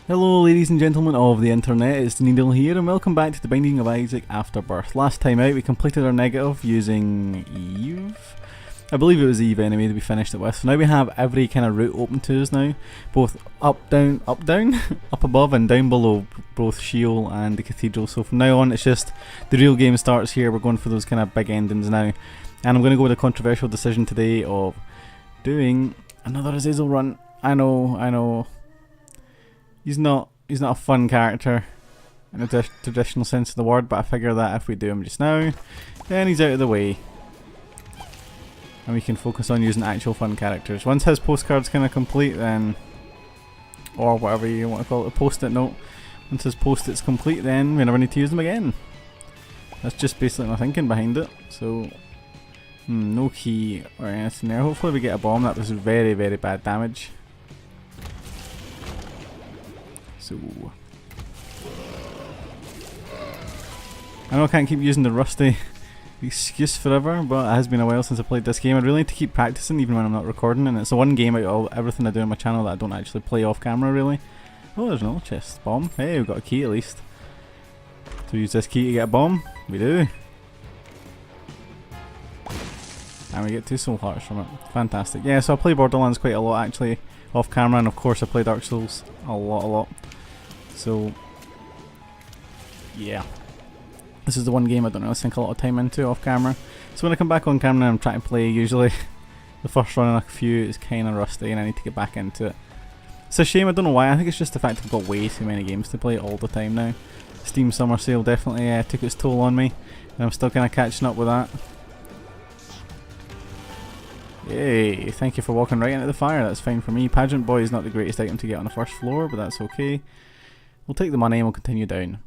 Hello ladies and gentlemen of the internet, it's Needle here and welcome back to the Binding of Isaac Afterbirth. Last time out we completed our negative using Eve. I believe it was Eve anyway that we finished it with. So now we have every kind of route open to us now. Both up, down, up above and down below both Sheol and the Cathedral. So from now on it's just the real game starts here. We're going for those kind of big endings now. And I'm going to go with a controversial decision today of doing another Azazel run. I know. He's not a fun character in a traditional sense of the word, but I figure that if we do him just now, then he's out of the way. And we can focus on using actual fun characters. Once his postcard's kind of complete then, or whatever you want to call it, a post-it note. Once his post-it's complete then we never need to use them again. That's just basically my thinking behind it. So, no key or anything there. Hopefully we get a bomb. That was very, very bad damage. So, I know I can't keep using the rusty excuse forever, but it has been a while since I played this game. I really need to keep practicing even when I'm not recording, and it's the one game out of everything I do on my channel that I don't actually play off camera really. Oh, there's another chest. Bomb. Hey, we've got a key at least. So use this key to get a bomb. We do. And we get 2 soul hearts from it. Fantastic. Yeah, so I play Borderlands quite a lot actually off camera, and of course I play Dark Souls a lot. So, yeah. This is the one game I don't really sink a lot of time into off camera. So when I come back on camera and I'm trying to play, usually the first run in a few is kind of rusty and I need to get back into it. It's a shame, I don't know why. I think it's just the fact I've got way too many games to play all the time now. Steam Summer Sale definitely took its toll on me, and I'm still kind of catching up with that. Yay, thank you for walking right into the fire, that's fine for me. Pageant Boy is not the greatest item to get on the first floor, but that's okay. We'll take the money and we'll continue down.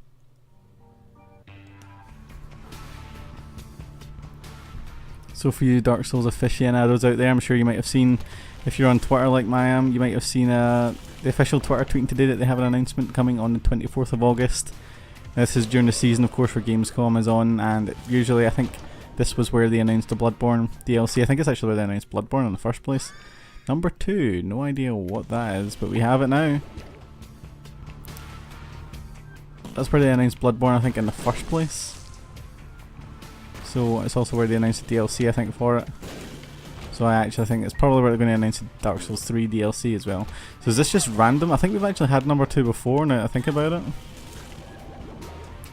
So for you Dark Souls aficionados out there, I'm sure you might have seen, if you're on Twitter like I am, you might have seen the official Twitter tweeting today that they have an announcement coming on the 24th of August. This is during the season of course where Gamescom is on, and usually I think this was where they announced the Bloodborne DLC. I think it's actually where they announced Bloodborne in the first place. Number 2, no idea what that is, but we have it now. That's where they announced Bloodborne, I think, in the first place. So it's also where they announced the DLC, I think, for it. So I actually think it's probably where they're going to announce the Dark Souls 3 DLC as well. So is this just random? I think we've actually had number 2 before, now that I think about it.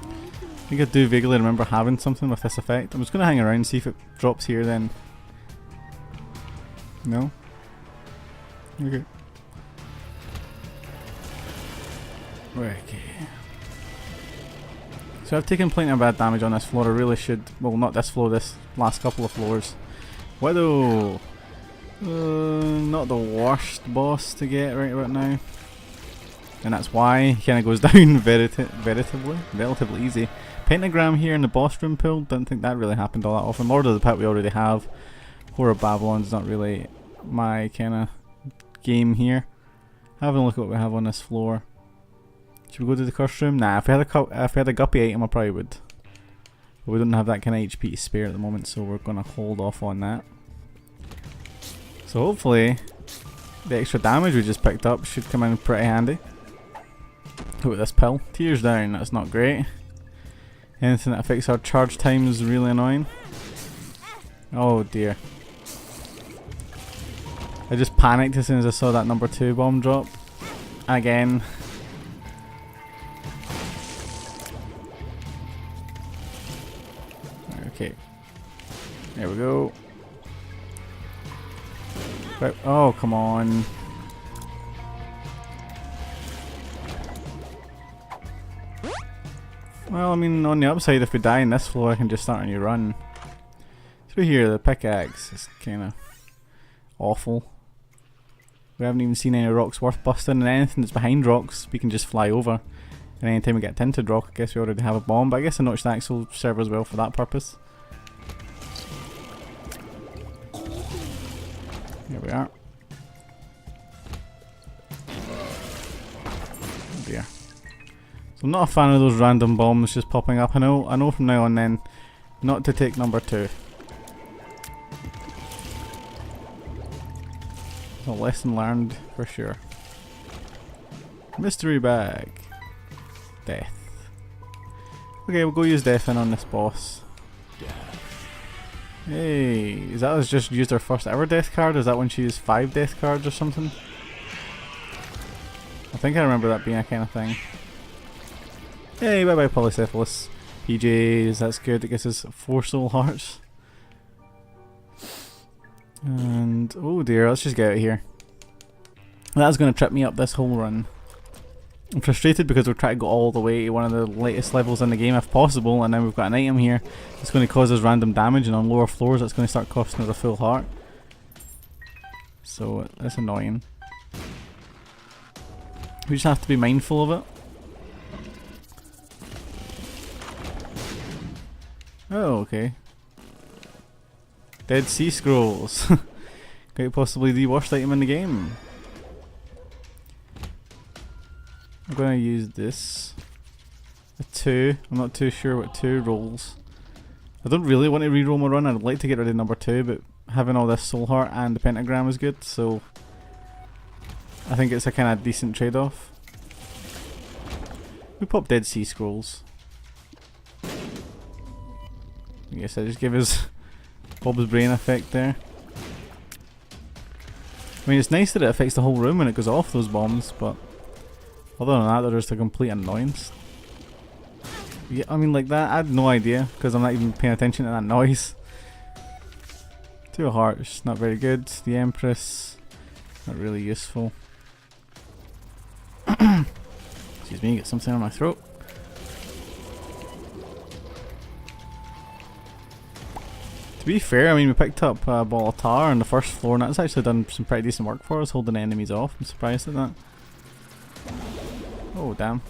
I think I do vaguely remember having something with this effect. I'm just going to hang around and see if it drops here then. No? Okay. Okay. So I've taken plenty of bad damage on this floor. I really should, well, not this floor, this last couple of floors. Widow! Not the worst boss to get right about now. And that's why he kind of goes down relatively easy. Pentagram here in the boss room pool, don't think that really happened all that often. Lord of the Pit we already have. Horror of Babylon's not really my kind of game here. Having a look at what we have on this floor. Should we go to the curse room? Nah, if we had a guppy item I probably would. But we don't have that kind of HP to spare at the moment, so we're going to hold off on that. So hopefully the extra damage we just picked up should come in pretty handy. Look at this pill. Tears down, that's not great. Anything that affects our charge time is really annoying. Oh dear. I just panicked as soon as I saw that number 2 bomb drop. Again. Okay. There we go. Right. Oh, come on. Well, I mean, on the upside, if we die in this floor, I can just start a new run. Through here, the pickaxe is kind of awful. We haven't even seen any rocks worth busting, and anything that's behind rocks, we can just fly over. And anytime we get tinted rock, I guess we already have a bomb, but I guess a notched axe will serve as well for that purpose. Here we are. Oh dear. So I'm not a fan of those random bombs just popping up. I know from now on then not to take number 2. A lesson learned for sure. Mystery bag. Death. Okay, we'll go use death in on this boss. Hey, is that us just used our first ever death card? Is that when she used 5 death cards or something? I think I remember that being a kind of thing. Hey, bye bye Polycephalus. PJs, that's good. It gives us 4 soul hearts. And oh dear, let's just get out of here. That's going to trip me up this whole run. I'm frustrated because we're trying to go all the way to one of the latest levels in the game if possible, and then we've got an item here that's going to cause us random damage, and on lower floors that's going to start costing us a full heart. So that's annoying. We just have to be mindful of it. Oh, okay. Dead Sea Scrolls. Quite possibly the worst item in the game. I'm going to use this. A 2. I'm not too sure what 2 rolls. I don't really want to reroll my run. I'd like to get rid of number 2, but having all this soul heart and the pentagram is good, so I think it's a kind of decent trade-off. We pop Dead Sea Scrolls. I guess I just give us Bob's brain effect there. I mean, it's nice that it affects the whole room when it goes off those bombs, but other than that, they're just a complete annoyance. Yeah, I mean, like that, I had no idea because I'm not even paying attention to that noise. 2 hearts, not very good. The Empress, not really useful. Excuse me, get something on my throat. To be fair, I mean, we picked up a ball of tar on the first floor, and that's actually done some pretty decent work for us, holding enemies off. I'm surprised at that. Oh, damn.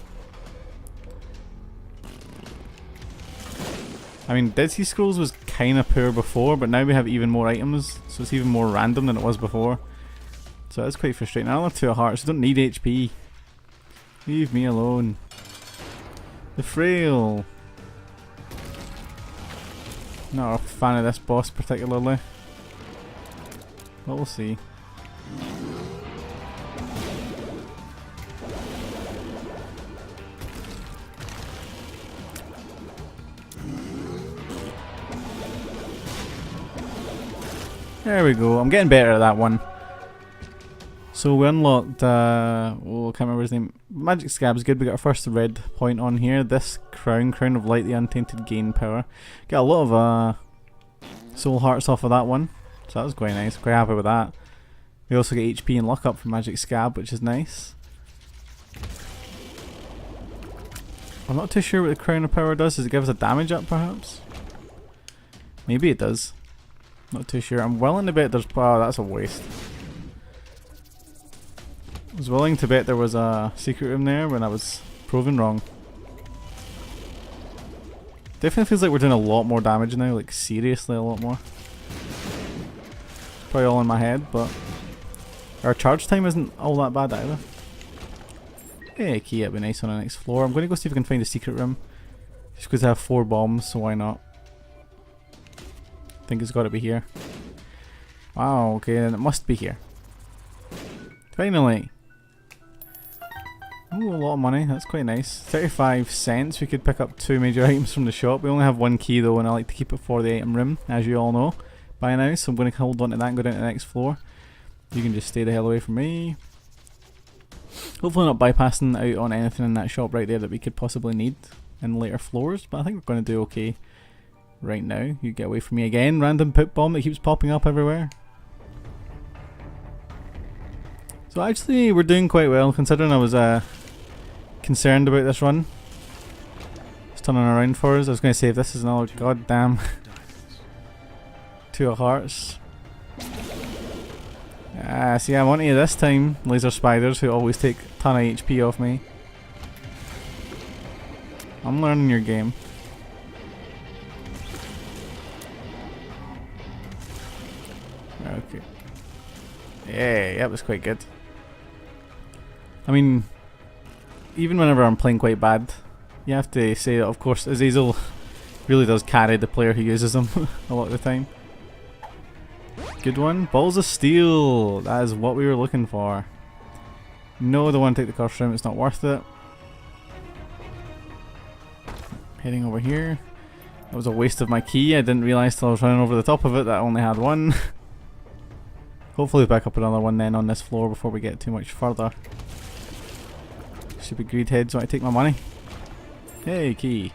I mean, Dead Sea Scrolls was kind of poor before, but now we have even more items, so it's even more random than it was before. So that's quite frustrating. Another 2 hearts, I don't need HP. Leave me alone. The Frail. Not a fan of this boss particularly, but we'll see. There we go, I'm getting better at that one. So we unlocked, oh, I can't remember his name. Magic Scab's good, we got our first red point on here. This crown of light, the untainted gain power. Got a lot of soul hearts off of that one, so that was quite nice, quite happy with that. We also get HP and luck up from Magic Scab, which is nice. I'm not too sure what the crown of power does. Does it give us a damage up perhaps? Maybe it does. Not too sure. I'm willing to bet there's... oh, that's a waste. I was willing to bet there was a secret room there when I was proven wrong. Definitely feels like we're doing a lot more damage now, like seriously a lot more. Probably all in my head, but our charge time isn't all that bad either. Hey, key, it'd be nice on the next floor. I'm going to go see if I can find a secret room. Just because I have 4 bombs, so why not? I think it's got to be here. Wow, okay, then it must be here. Finally! Ooh, a lot of money, that's quite nice. 35 cents, we could pick up 2 major items from the shop. We only have 1 key though, and I like to keep it for the item room, as you all know by now, so I'm going to hold on to that and go down to the next floor. You can just stay the hell away from me. Hopefully not bypassing out on anything in that shop right there that we could possibly need in later floors, but I think we're going to do okay right now. You get away from me again, random poop bomb that keeps popping up everywhere. So actually we're doing quite well considering I was concerned about this run. It's turning around for us. I was going to say if this is another goddamn 2 of hearts. See, I'm on to you this time, laser spiders who always take a ton of HP off me. I'm learning your game. Okay. Yeah, that was quite good. I mean, even whenever I'm playing quite bad, you have to say that of course Azazel really does carry the player who uses them a lot of the time. Good one. Balls of Steel. That is what we were looking for. No, I don't want to take the curse room, it's not worth it. Heading over here. That was a waste of my key, I didn't realise till I was running over the top of it that I only had one. Hopefully we'll pick up another one then on this floor before we get too much further. Stupid greed heads want to take my money. Hey, key.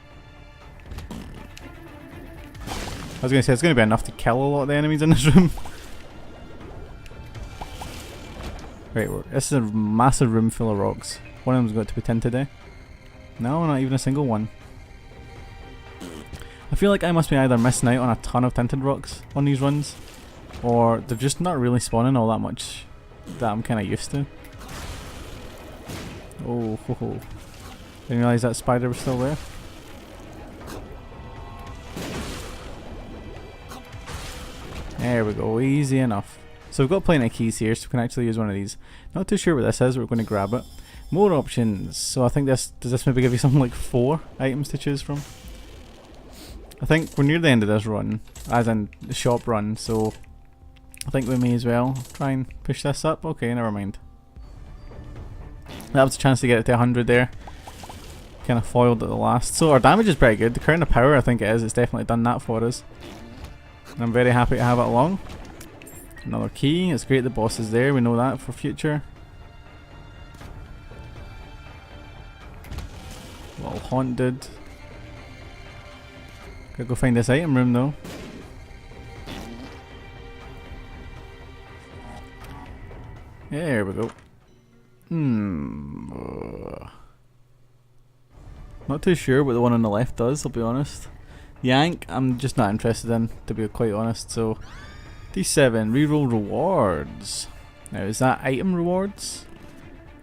I was going to say it's going to be enough to kill a lot of the enemies in this room. Right, this is a massive room full of rocks. One of them's got to be tinted, eh? No, not even a single one. I feel like I must be either missing out on a ton of tinted rocks on these runs, or they're just not really spawning all that much that I'm kind of used to. Oh, ho ho. Didn't realise that spider was still there. There we go, easy enough. So we've got plenty of keys here, so we can actually use one of these. Not too sure what this is, we're going to grab it. More options. So I think does this maybe give you something like 4 items to choose from? I think we're near the end of this run, as in the shop run, so I think we may as well try and push this up. Okay, never mind. That was a chance to get it to 100 there. Kind of foiled at the last. So our damage is pretty good. The crown of power, I think it is. It's definitely done that for us. And I'm very happy to have it along. Another key. It's great the boss is there. We know that for future. Well, haunted. Gotta go find this item room though. There we go. Not too sure what the one on the left does, I'll be honest. Yank, I'm just not interested in, to be quite honest. So, D7, reroll rewards. Now, is that item rewards?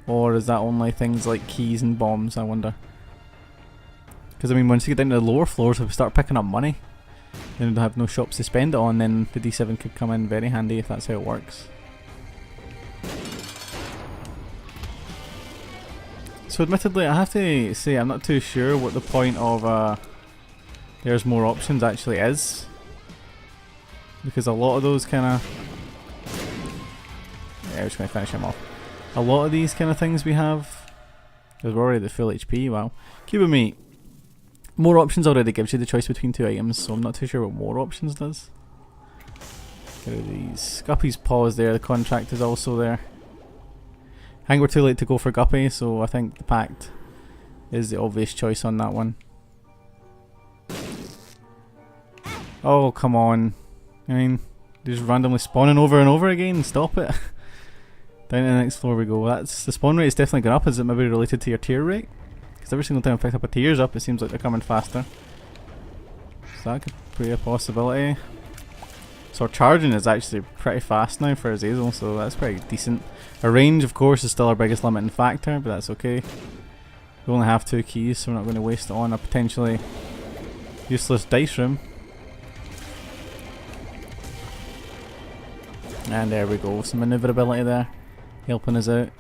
Or is that only things like keys and bombs, I wonder? Because I mean, once you get down to the lower floors, if we start picking up money, then we don't have no shops to spend it on, then the D7 could come in very handy if that's how it works. So admittedly, I have to say I'm not too sure what the point of there's more options actually is. Because a lot of those kind of... Yeah, I'm just going to finish him off. A lot of these kind of things we have... Because we're already at full HP, wow. Cube of meat. More options already gives you the choice between 2 items, so I'm not too sure what more options does. Get rid of these. Guppy's paw is there, the contract is also there. I think we're too late to go for Guppy, so I think the Pact is the obvious choice on that one. Oh, come on. I mean, just randomly spawning over and over again, stop it. Down to the next floor we go. That's the spawn rate is definitely gone up. Is it maybe related to your tier rate? Because every single time I pick up a tier's up, it seems like they're coming faster. So that could be a possibility. So our charging is actually pretty fast now for Azazel, so that's pretty decent. Our range, of course, is still our biggest limiting factor, but that's okay. We only have 2 keys, so we're not going to waste it on a potentially useless dice room. And there we go, some maneuverability there, helping us out.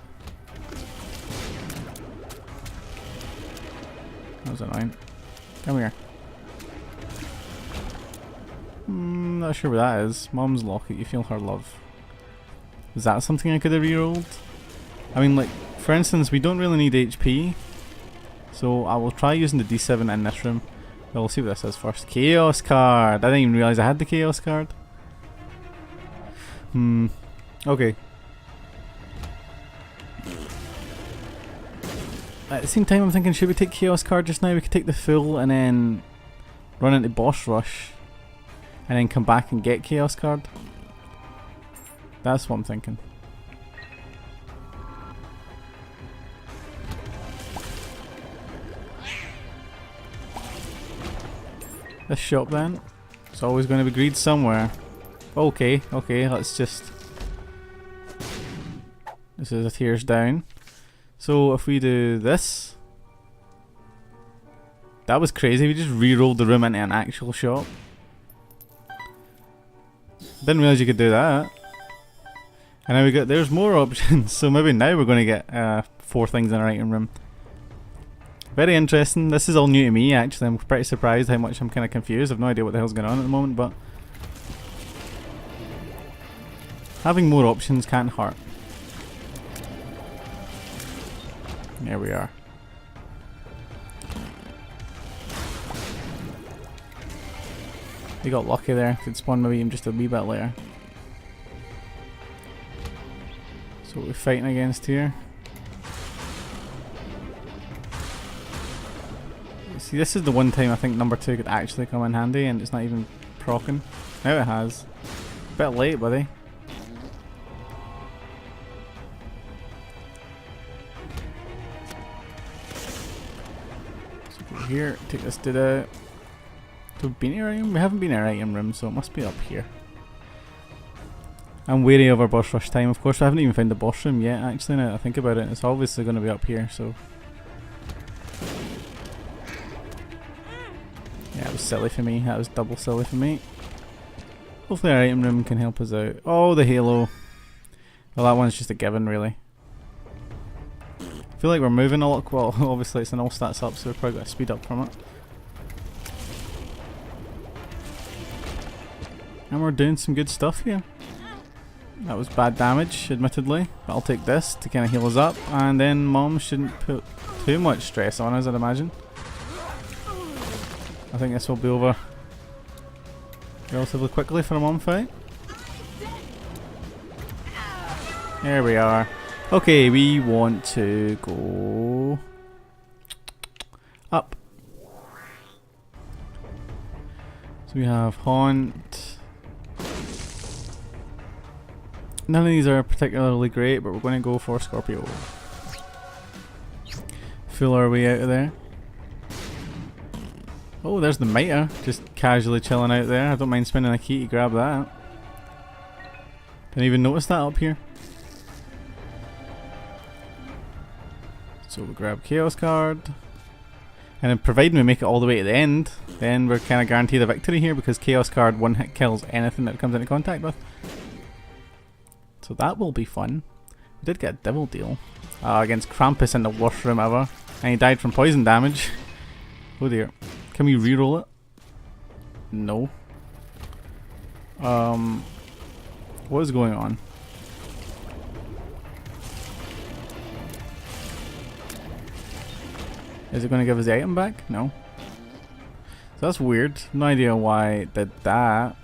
That was annoying. Come here. Not sure what that is. Mom's locket, you feel her love. Is that something I could have rerolled? I mean, like, for instance, we don't really need HP. So I will try using the D7 in this room. But we'll see what this is first. Chaos card! I didn't even realise I had the Chaos card. Okay. At the same time, I'm thinking, should we take Chaos card just now? We could take the full and then run into boss rush. And then come back and get Chaos card. That's what I'm thinking. This shop then. It's always going to be greed somewhere. Okay, okay, let's just... This is a tiers down. So if we do this... That was crazy, we just re-rolled the room into an actual shop. Didn't realise you could do that. And now we got, there's more options, so maybe now we're going to get 4 things in our item room. Very interesting. This is all new to me actually. I'm pretty surprised how much I'm kind of confused. I've no idea what the hell's going on at the moment, but having more options can't hurt. There we are. We got lucky there. Could spawn maybe even just a wee bit later. So what are we fighting against here? See, this is the one time I think number 2 could actually come in handy, and it's not even proccing. Now it has. Bit late, buddy. So go here, take this to the... Have we been here? We haven't been in our item room, so it must be up here. I'm wary of our boss rush time, of course. I haven't even found the boss room yet, actually, now that I think about it. It's obviously going to be up here, so... Yeah, it was silly for me. That was double silly for me. Hopefully our item room can help us out. Oh, the halo. Well, that one's just a given, really. I feel like we're moving a lot. Well, obviously it's an all stats up, so we've probably got to speed up from it. And we're doing some good stuff here. That was bad damage, admittedly. But I'll take this to kind of heal us up. And then Mom shouldn't put too much stress on us, I'd imagine. I think this will be over relatively quickly for a Mom fight. There we are. Okay, we want to go up. So we have Haunt. None of these are particularly great, but we're going to go for Scorpio. Fool our way out of there. Oh, there's the Mitre, just casually chilling out there. I don't mind spending a key to grab that. Didn't even notice that up here. So we'll grab Chaos card. And then providing we make it all the way to the end, then we're kind of guaranteed a victory here because Chaos card one hit kills anything that it comes into contact with. So that will be fun. We did get a Devil Deal against Krampus in the worst room ever. And he died from poison damage. Oh dear. Can we reroll it? No. What is going on? Is it going to give us the item back? No. So that's weird. No idea why it did that.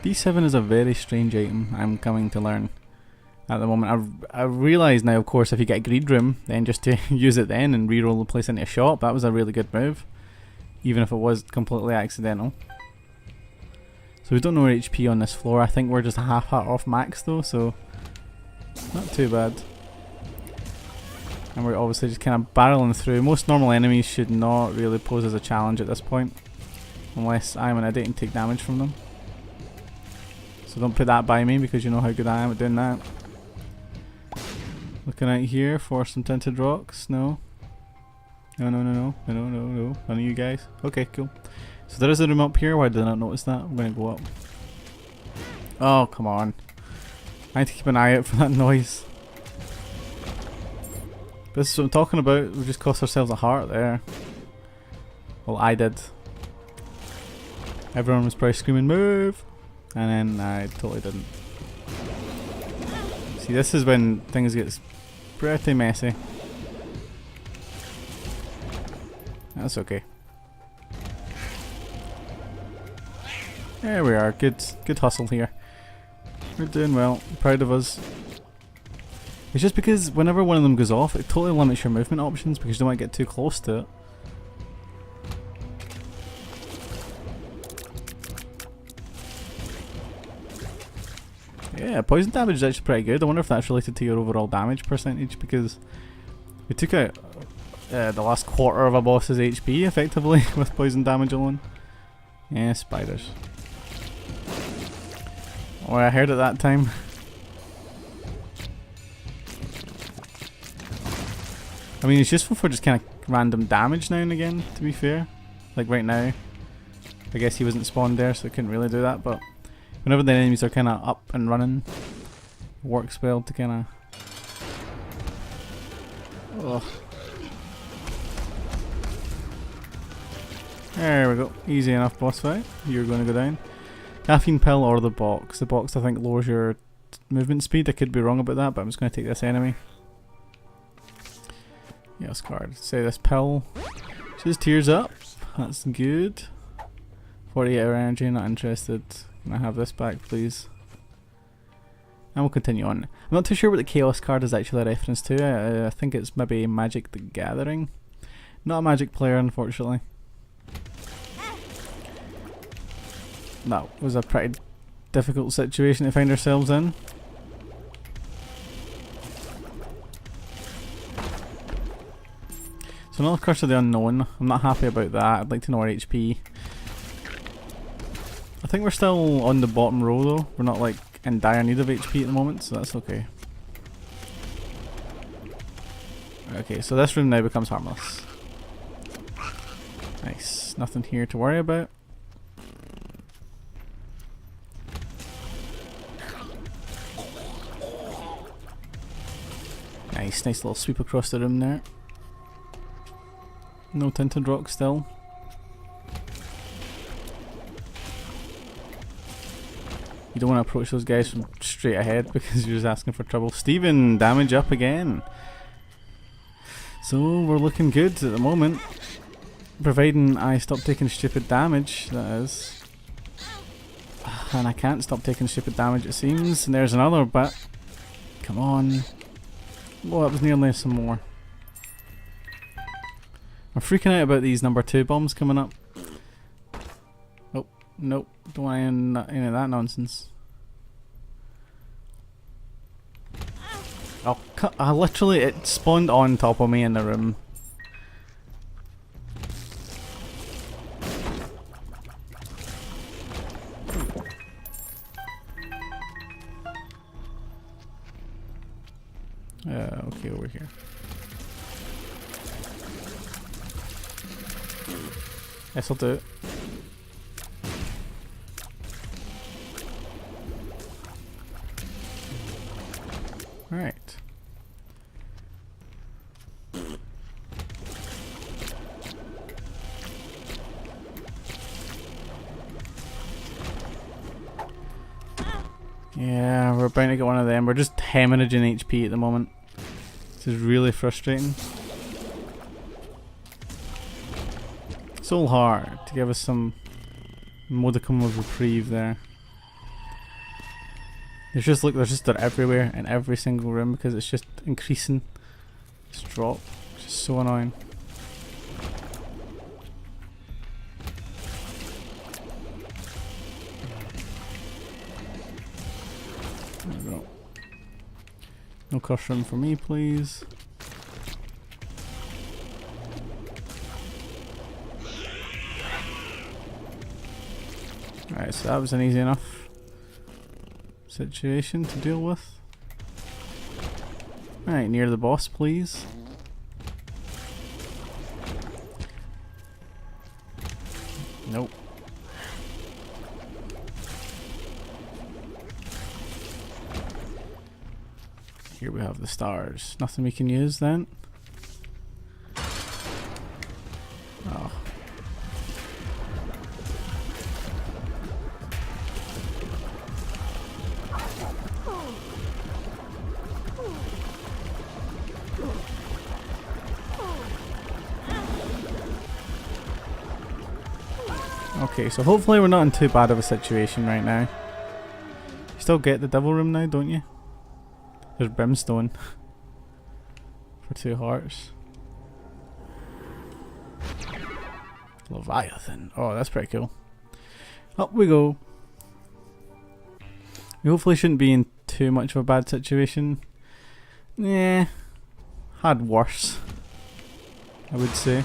D7 is a very strange item, I'm coming to learn at the moment. I realise now, of course, if you get a greed room, then just to use it then and reroll the place into a shop, that was a really good move. Even if it was completely accidental. So we don't know our HP on this floor. I think we're just a half heart off max though, so not too bad. And we're obviously just kind of barreling through. Most normal enemies should not really pose as a challenge at this point. Unless I'm an idiot and take damage from them. So don't put that by me because you know how good I am at doing that. Looking out here for some tinted rocks. No. No, no, no, no. No, no, no, no. None of you guys. Okay, cool. So there is a room up here. Why did I not notice that? I'm going to go up. Oh, come on. I need to keep an eye out for that noise. This is what I'm talking about. We just cost ourselves a heart there. Well, I did. Everyone was probably screaming, move! And then I totally didn't. See, this is when things get pretty messy. That's okay. There we are. Good hustle here. We're doing well. Proud of us. It's just because whenever one of them goes off, it totally limits your movement options because you don't want to get too close to it. Yeah, poison damage is actually pretty good. I wonder if that's related to your overall damage percentage because we took out the last quarter of a boss's HP effectively with poison damage alone. Yeah, spiders. Oh, I heard it that time. I mean, it's useful for just kind of random damage now and again, to be fair. Like right now. I guess he wasn't spawned there, so I couldn't really do that, but whenever the enemies are kind of up and running, it works well to kind of... Ugh. There we go. Easy enough boss fight. You're going to go down. Caffeine pill or the box. The box I think lowers your movement speed. I could be wrong about that, but I'm just going to take this enemy. Yes, card. Say this pill. Just tears up. That's good. 48 hour energy, not interested. Can I have this back, please? And we'll continue on. I'm not too sure what the Chaos card is actually a reference to. I think it's maybe Magic the Gathering. Not a Magic player, unfortunately. That was a pretty difficult situation to find ourselves in. So another Curse of the Unknown. I'm not happy about that. I'd like to know our HP. I think we're still on the bottom row though. We're not like in dire need of HP at the moment, so that's okay. Okay, so this room now becomes harmless. Nice. Nothing here to worry about. Nice little sweep across the room there. No tinted rock still. You don't want to approach those guys from straight ahead because you're just asking for trouble. Steven, damage up again. So we're looking good at the moment. Providing I stop taking stupid damage, that is. And I can't stop taking stupid damage, it seems. And there's another bit. Come on. Well, that was nearly some more. I'm freaking out about these number 2 bombs coming up. Oh, nope. Don't want any of that nonsense. Oh, literally, it spawned on top of me in the room. Okay, over here. This'll do it. Alright. Yeah, we're about to get one of them. We're just hemorrhaging HP at the moment. This is really frustrating. So hard to give us some modicum of reprieve there. There's just look, they're everywhere in every single room because it's just increasing. This drop, it's just so annoying. There we go. No curse room for me, please. Alright, so that was an easy enough situation to deal with. Alright, near the boss, please. Nope. Here we have the stars. Nothing we can use then. Oh. Okay, so hopefully we're not in too bad of a situation right now. You still get the devil room now, don't you? There's brimstone for 2 hearts. Leviathan. Oh, that's pretty cool. Up we go. We hopefully shouldn't be in too much of a bad situation. Yeah, had worse, I would say.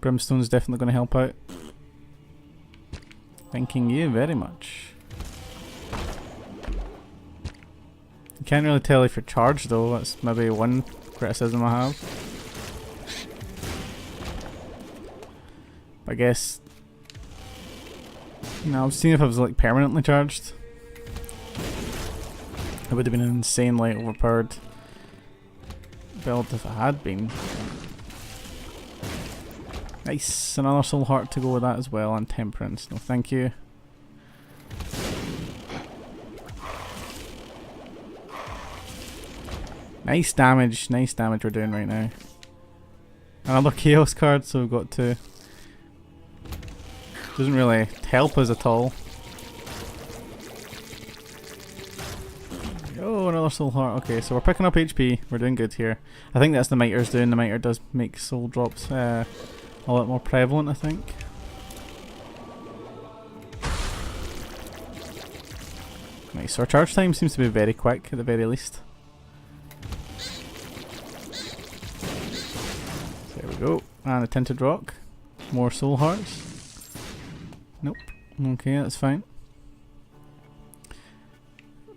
Brimstone's definitely going to help out. Thanking you very much. You can't really tell if you're charged though, that's maybe one criticism I have. But I guess... I was seeing if I was like permanently charged. It would have been an insanely overpowered build if it had been. Nice, another soul heart to go with that as well, and temperance. No, thank you. Nice damage we're doing right now. Another chaos card, so we've got to. Doesn't really help us at all. Oh, another soul heart. Okay, so we're picking up HP. We're doing good here. I think that's the miter's doing. The miter does make soul drops a lot more prevalent, I think. Nice. So our charge time seems to be very quick at the very least. So there we go. And a tinted rock. More soul hearts. Nope. Okay, that's fine.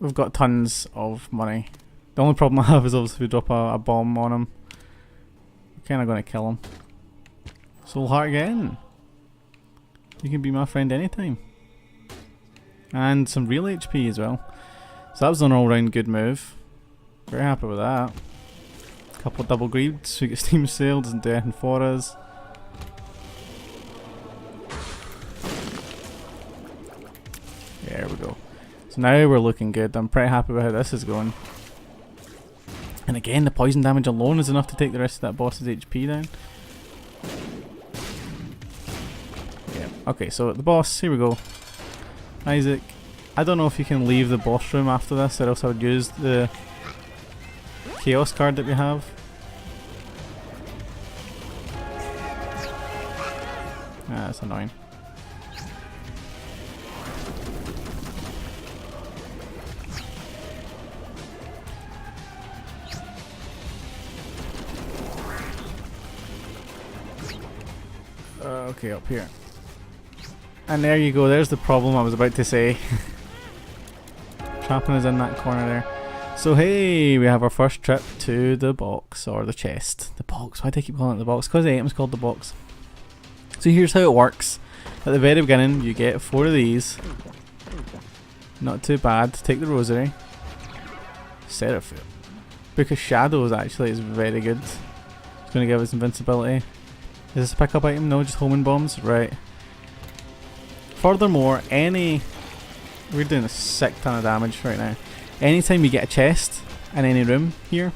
We've got tons of money. The only problem I have is obviously if we drop a bomb on him. We're kinda gonna kill him. Soul heart again. You can be my friend anytime. And some real HP as well. So that was an all round good move. Very happy with that. Couple of double greaves, we get steam sailed, doesn't do anything for us. There we go. So now we're looking good. I'm pretty happy with how this is going. And again, the poison damage alone is enough to take the rest of that boss's HP down. Yeah. Okay, so the boss, here we go. Isaac. I don't know if you can leave the boss room after this, or else I would use the chaos card that we have. Ah, that's annoying. Okay, up here. And there you go, there's the problem I was about to say. Trapping us in that corner there. So hey, we have our first trip to the box, or the chest. The box, why do I keep calling it the box? Because the item's called the box. So here's how it works. At the very beginning, you get 4 of these. Not too bad. Take the rosary. Seraphim. Book of Shadows actually is very good. It's going to give us invincibility. Is this a pickup item? No, just homing bombs? Right. Furthermore, we're doing a sick ton of damage right now. Anytime you get a chest in any room here,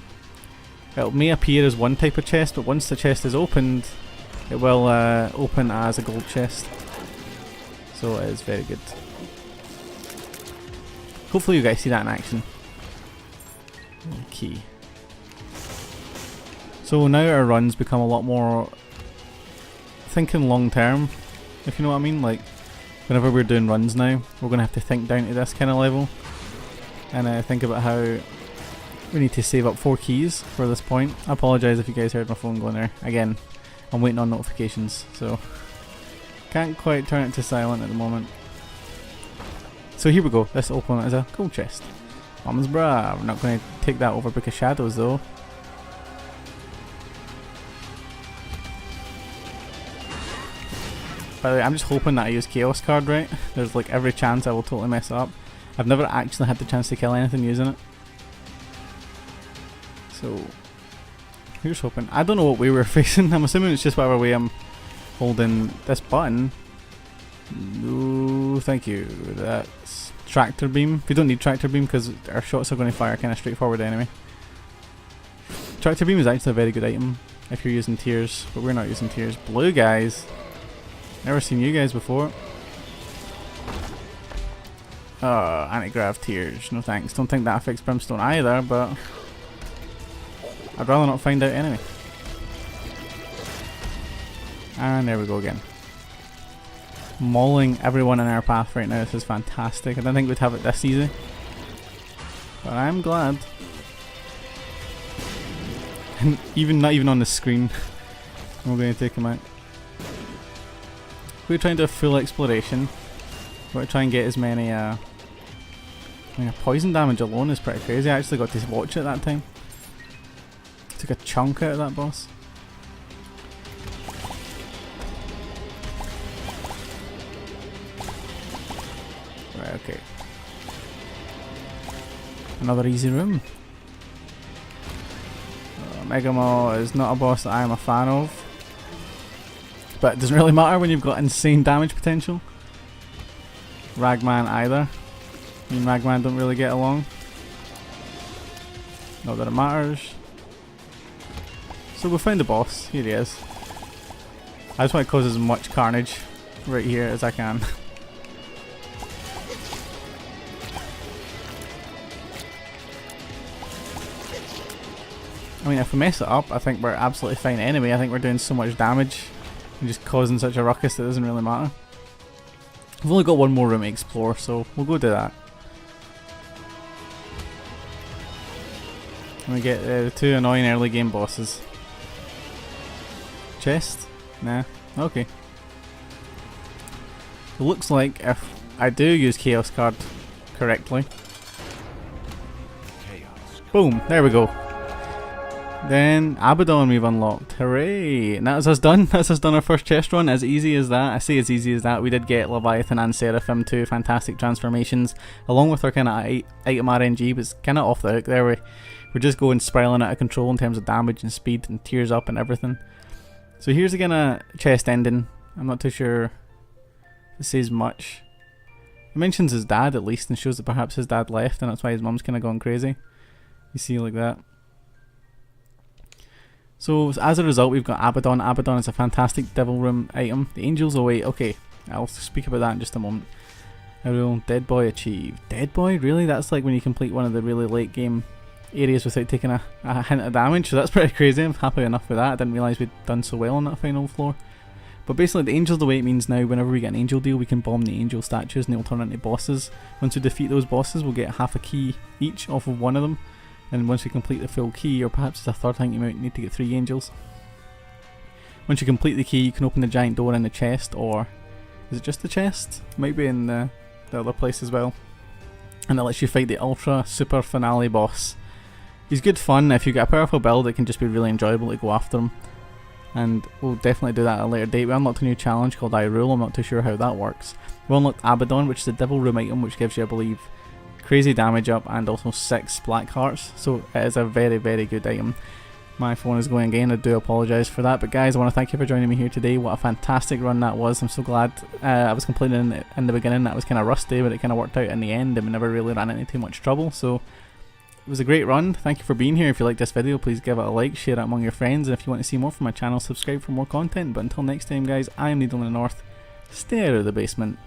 it may appear as one type of chest, but once the chest is opened, it will open as a gold chest. So it is very good. Hopefully you guys see that in action. Key. So now our runs become a lot more thinking long term, if you know what I mean. Like whenever we're doing runs now, we're going to have to think down to this kind of level and think about how we need to save up 4 keys for this point. I apologise if you guys heard my phone going there. Again, I'm waiting on notifications, so can't quite turn it to silent at the moment. So here we go. This open is a gold chest. Mum's bra. We're not going to take that over Book of Shadows though. By the way, I'm just hoping that I use Chaos card right. There's like every chance I will totally mess up. I've never actually had the chance to kill anything using it. So here's hoping. I don't know what way we're facing. I'm assuming it's just whatever way I'm holding this button. No, thank you. That's tractor beam. We don't need tractor beam because our shots are going to fire kind of straightforward anyway. Tractor beam is actually a very good item if you're using tears, but we're not using tears. Blue guys. Never seen you guys before. Oh, anti-grav tears. No thanks. Don't think that affects brimstone either, but I'd rather not find out anyway. And there we go again. Mauling everyone in our path right now. This is fantastic. I didn't think we'd have it this easy, but I'm glad. And not even on the screen. We're going to take him out. We're trying to do a full exploration. We're going to try and get as many I mean, poison damage alone is pretty crazy. I actually got to watch it that time. Took a chunk out of that boss. Right, okay. Another easy room. Mega Maw is not a boss that I am a fan of. but it doesn't really matter when you've got insane damage potential. Ragman either. Me and Ragman don't really get along. Not that it matters. So we found the boss. Here he is. I just want to cause as much carnage right here as I can. I mean, if we mess it up, I think we're absolutely fine anyway. I think we're doing so much damage and just causing such a ruckus that it doesn't really matter. We've only got one more room to explore, so we'll go do that. And we get the two annoying early game bosses. Chest? Nah. Okay. It looks like if I do use Chaos Card correctly. Boom! There we go. Then Abaddon we've unlocked. Hooray! And that's us done. That's us done our first chest run. As easy as that. I say as easy as that. We did get Leviathan and Seraphim, two fantastic transformations, along with our kind of item RNG, but it's kind of off the hook there. We're just going spiraling out of control in terms of damage and speed and tears up and everything. So here's the kind of chest ending. I'm not too sure if it says much. It mentions his dad at least and shows that perhaps his dad left and that's why his mum's kind of gone crazy. You see like that. So as a result we've got Abaddon. Abaddon is a fantastic Devil Room item. The Angels await. Okay, I'll speak about that in just a moment. Dead Boy achieved. Dead Boy? Really? That's like when you complete one of the really late game areas without taking a hint of damage, so that's pretty crazy. I'm happy enough with that. I didn't realise we'd done so well on that final floor. But basically the Angels await means now whenever we get an angel deal we can bomb the angel statues and they'll turn into bosses. Once we defeat those bosses we'll get half a key each off of one of them. And once we complete the full key, or perhaps it's a third thing, you might need to get 3 angels. Once you complete the key, you can open the giant door in the chest, or is it just the chest? It might be in the other place as well. And it lets you fight the ultra super finale boss. He's good fun. If you get a powerful build, it can just be really enjoyable to go after him. And we'll definitely do that at a later date. We unlocked a new challenge called I Rule. I'm not too sure how that works. We unlocked Abaddon, which is a Devil Room item, which gives you, I believe, crazy damage up and also 6 black hearts, so it is a very good item. My phone is going again, I do apologise for that, but guys, I want to thank you for joining me here today. What a fantastic run that was. I'm so glad. I was complaining in the beginning that was kind of rusty, but it kind of worked out in the end and we never really ran into too much trouble, so it was a great run. Thank you for being here. If you like this video, please give it a like, share it among your friends, and if you want to see more from my channel, subscribe for more content. But until next time guys, I am Needle in the North. Stay out of the basement.